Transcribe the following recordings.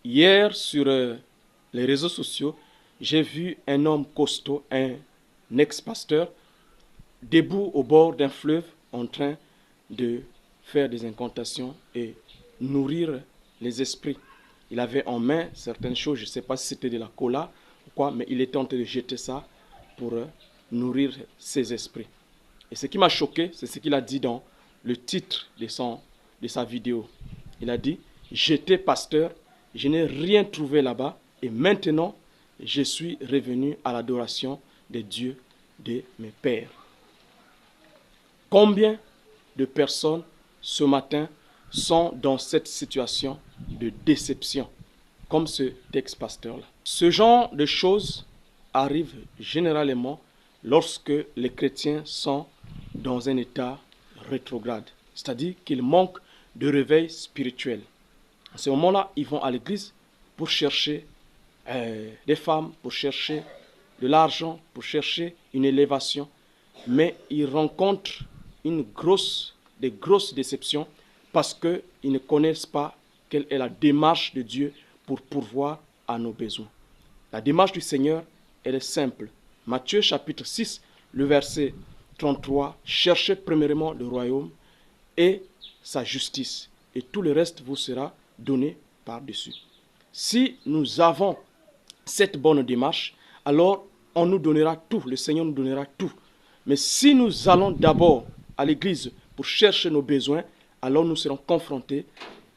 Hier, sur les réseaux sociaux, j'ai vu un homme costaud, un ex-pasteur, debout au bord d'un fleuve en train de faire des incantations et nourrir les esprits. Il avait en main certaines choses, je ne sais pas si c'était de la cola ou quoi, mais il était en train de jeter ça pour nourrir ses esprits. Et ce qui m'a choqué, c'est ce qu'il a dit dans le titre de sa vidéo. Il a dit, j'étais pasteur, je n'ai rien trouvé là-bas et maintenant je suis revenu à l'adoration des dieux de mes pères. Combien de personnes ce matin sont dans cette situation de déception, comme ce ex-pasteur-là? Ce genre de choses arrive généralement lorsque les chrétiens sont dans un état rétrograde, c'est-à-dire qu'ils manquent de réveil spirituel. À ce moment-là, ils vont à l'église pour chercher des femmes, pour chercher de l'argent, pour chercher une élévation, mais ils rencontrent des grosses déceptions parce qu'ils ne connaissent pas quelle est la démarche de Dieu pour pourvoir à nos besoins. La démarche du Seigneur, elle est simple. Matthieu chapitre 6, le verset 33, cherchez premièrement le royaume et sa justice, et tout le reste vous sera donné par-dessus. Si nous avons cette bonne démarche, alors on nous donnera tout, le Seigneur nous donnera tout. Mais si nous allons d'abord à l'église pour chercher nos besoins, alors nous serons confrontés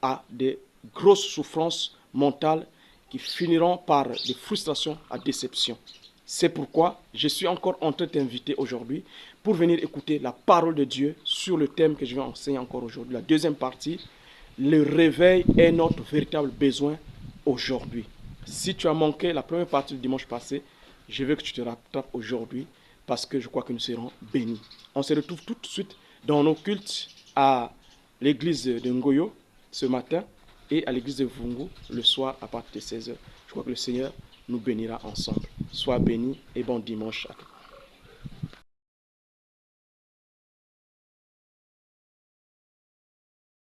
à des grosses souffrances mentales qui finiront par des frustrations à déception. C'est pourquoi je suis encore en train de t'inviter aujourd'hui pour venir écouter la parole de Dieu sur le thème que je vais enseigner encore aujourd'hui. La deuxième partie, le réveil est notre véritable besoin aujourd'hui. Si tu as manqué la première partie du dimanche passé, je veux que tu te rattrapes aujourd'hui parce que je crois que nous serons bénis. On se retrouve tout de suite dans nos cultes à l'église de Ngoyo ce matin et à l'église de Vungu le soir à partir de 16h. Je crois que le Seigneur nous bénira ensemble. Sois béni et bon dimanche à tous.